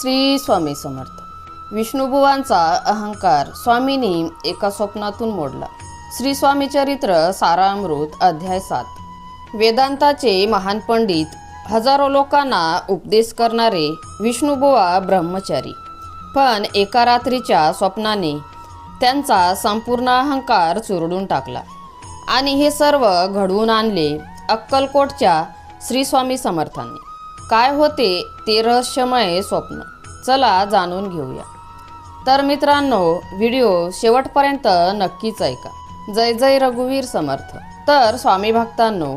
श्री स्वामी समर्थ। विष्णुबुवांचा अहंकार स्वामींनी एका स्वप्नातून मोडला। श्री स्वामी चरित्र सारामृत अध्याय 7। वेदांताचे महान पंडित, हजारो लोकांना उपदेश करणारे विष्णुबुवा ब्रह्मचारी, पण एका रात्रीच्या स्वप्नाने त्यांचा संपूर्ण अहंकार चुरडून टाकला आणि हे सर्व घडवून आणले अक्कलकोटच्या श्री स्वामी समर्थांनी। काय होते ते रहस्यमय स्वप्न, चला जाणून घेऊया। तर मित्रांनो, व्हिडिओ शेवटपर्यंत नक्कीच ऐका। जय जय रघुवीर समर्थ। तर स्वामी भक्तांनो,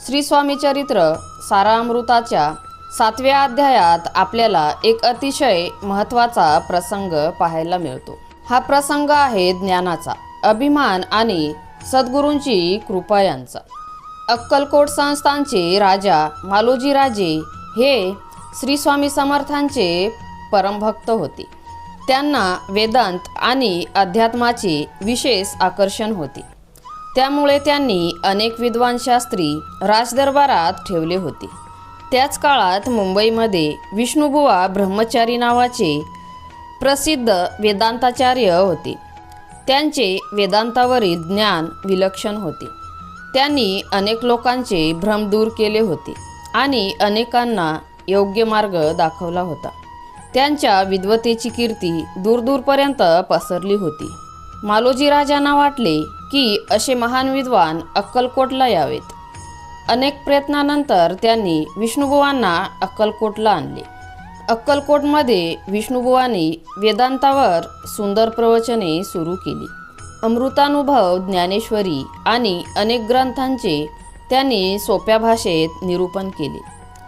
श्री स्वामी चरित्र सारामृताच्या 7व्या अध्यायात आपल्याला एक अतिशय महत्त्वाचा प्रसंग पाहायला मिळतो। हा प्रसंग आहे ज्ञानाचा, अभिमान आणि सद्गुरूंची कृपा यांचा। अक्कलकोट संस्थानचे राजा मालोजी राजे हे श्री स्वामी समर्थांचे परमभक्त होते। त्यांना वेदांत आणि अध्यात्माचे विशेष आकर्षण होते। त्यामुळे त्यांनी अनेक विद्वान शास्त्री राजदरबारात ठेवले होते। त्याच काळात मुंबईमध्ये विष्णुबुवा ब्रह्मचारी नावाचे प्रसिद्ध वेदांताचार्य होते। त्यांचे वेदांतावरील ज्ञान विलक्षण होते। त्यांनी अनेक लोकांचे भ्रम दूर केले होते आणि अनेकांना योग्य मार्ग दाखवला होता। त्यांच्या विद्वतेची कीर्ती दूरदूरपर्यंत पसरली होती। मालोजी राजांना वाटले की असे महान विद्वान अक्कलकोटला यावेत। अनेक प्रयत्नानंतर त्यांनी विष्णुबुवांना अक्कलकोटला आणले। अक्कलकोटमध्ये विष्णुबुवांनी वेदांतावर सुंदर प्रवचने सुरू केली। अमृतानुभव, ज्ञानेश्वरी आणि अनेक ग्रंथांचे त्यांनी सोप्या भाषेत निरूपण केले।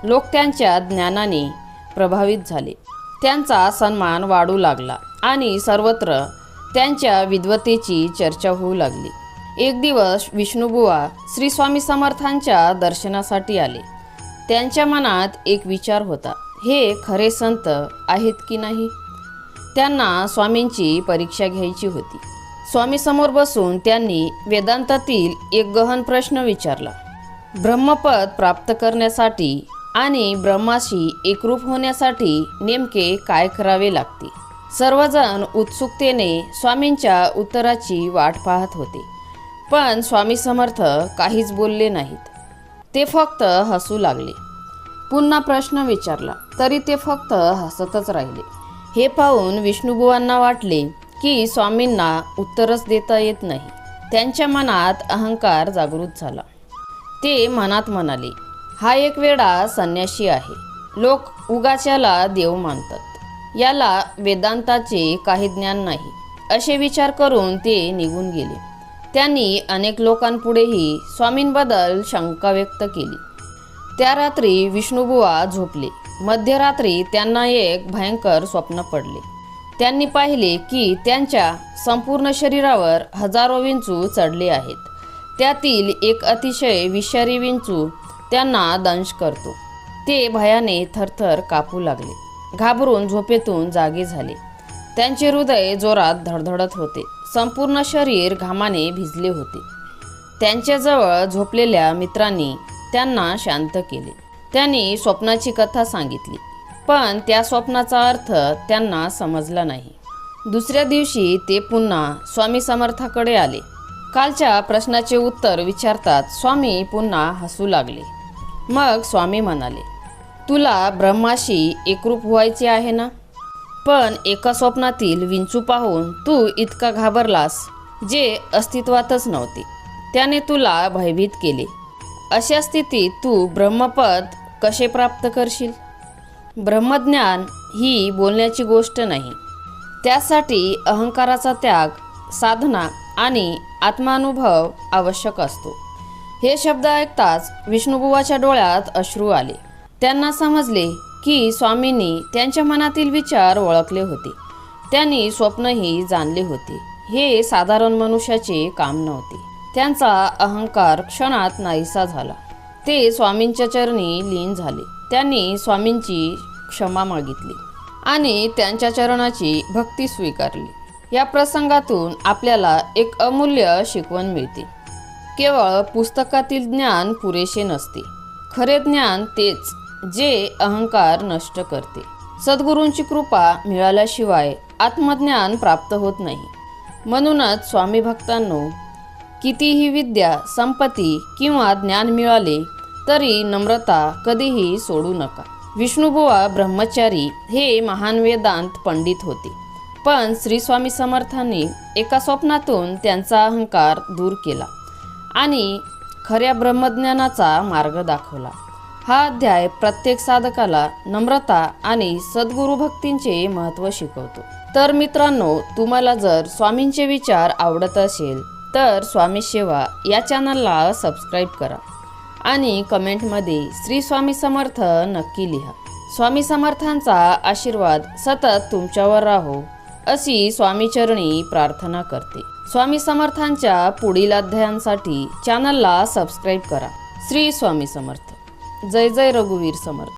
लोक त्यांच्या ज्ञानाने प्रभावित झाले। त्यांचा सन्मान वाढू लागला आणि सर्वत्र त्यांच्या विद्वतेची चर्चा होऊ लागली। एक दिवस विष्णुबुवा श्री स्वामी समर्थांच्या दर्शनासाठी आले। त्यांच्या मनात एक विचार होता, हे खरे संत आहेत की नाही? त्यांना स्वामींची परीक्षा घ्यायची होती। स्वामी समोर बसून त्यांनी वेदांतातील एक गहन प्रश्न विचारला। ब्रह्मपद प्राप्त करण्यासाठी आणि ब्रह्माशी एकरूप होण्यासाठी नेमके काय करावे लागते? सर्वजण उत्सुकतेने स्वामींच्या उत्तराची वाट पाहत होते, पण स्वामी समर्थ काहीच बोलले नाहीत। ते फक्त हसू लागले। पुन्हा प्रश्न विचारला तरी ते फक्त हसतच राहिले। हे पाहून विष्णुबुवांना वाटले की स्वामींना उत्तरच देता येत नाही। त्यांच्या मनात अहंकार जागृत झाला। ते मनात म्हणाले, हा एक वेडा संन्यासी आहे। लोक उगाच याला देव मानतात, याला वेदांताचे काही ज्ञान नाही, असे विचार करून ते निघून गेले। त्यांनी अनेक लोकांपुढेही स्वामींबद्दल शंका व्यक्त केली। त्या रात्री विष्णुबुवा झोपले। मध्यरात्री त्यांना एक भयंकर स्वप्न पडले। त्यांनी पाहिले की त्यांच्या संपूर्ण शरीरावर हजारो विंचू चढले आहेत। त्यातील एक अतिशय विषारी विंचू त्यांना दंश करतो। ते भयाने थरथर कापू लागले। घाबरून झोपेतून जागे झाले। त्यांचे हृदय जोरात धडधडत होते। संपूर्ण शरीर घामाने भिजले होते। त्यांच्याजवळ झोपलेल्या मित्रांनी त्यांना शांत केले। त्यांनी स्वप्नाची कथा सांगितली, पण त्या स्वप्नाचा अर्थ त्यांना समजला नाही। दुसऱ्या दिवशी ते पुन्हा स्वामी समर्थाकडे आले। कालच्या प्रश्नाचे उत्तर विचारतात स्वामी पुन्हा हसू लागले। मग स्वामी म्हणाले, तुला ब्रह्माशी एकरूप व्हायचे आहे ना? पण एका स्वप्नातील विंचू पाहून तू इतका घाबरलास जे अस्तित्वातच नव्हते। त्याने तुला भयभीत केले। अशा स्थितीत तू ब्रह्मपद कसे प्राप्त करशील? ब्रह्मज्ञान ही बोलण्याची गोष्ट नाही। त्यासाठी अहंकाराचा त्याग, साधना आणि आत्मानुभव आवश्यक असतो। हे शब्द ऐकताच विष्णुबुवाच्या डोळ्यात अश्रू आले। त्यांना समजले की स्वामींनी त्यांच्या मनातील विचार ओळखले होते। त्यांनी स्वप्नही जाणले होते। हे साधारण मनुष्याचे काम नव्हते। त्यांचा अहंकार क्षणात नाहीसा झाला। ते स्वामींच्या चरणी लीन झाले। त्यांनी स्वामींची क्षमा मागितली आणि त्यांच्या चरणाची भक्ती स्वीकारली। या प्रसंगातून आपल्याला एक अमूल्य शिकवण मिळते। केवळ पुस्तकातील ज्ञान पुरेसे नसते। खरे ज्ञान तेच जे अहंकार नष्ट करते। सद्गुरूंची कृपा मिळाल्याशिवाय आत्मज्ञान प्राप्त होत नाही. म्हणूनच स्वामी भक्तांनो, कितीही विद्या, संपत्ती किंवा ज्ञान मिळाले तरी नम्रता कधीही सोडू नका. विष्णुबुवा ब्रह्मचारी हे महान वेदांत पंडित होते, पण श्री स्वामी समर्थांनी एका स्वप्नातून त्यांचा अहंकार दूर केला आणि खऱ्या ब्रह्मज्ञानाचा मार्ग दाखवला. हा अध्याय प्रत्येक साधकाला नम्रता आणि सद्गुरू भक्तींचे महत्त्व शिकवतो. तर मित्रांनो, तुम्हाला जर स्वामींचे विचार आवडत असेल तर स्वामी सेवा या चॅनलला सबस्क्राईब करा आणि कमेंटमध्ये श्री स्वामी समर्थ नक्की लिहा. स्वामी समर्थांचा आशीर्वाद सतत तुमच्यावर राहो अशी स्वामीचरणी प्रार्थना करते. स्वामी समर्थांच्या पुढील अध्यायांसाठी चॅनलला सबस्क्राईब करा. श्री स्वामी समर्थ. जय जय रघुवीर समर्थ.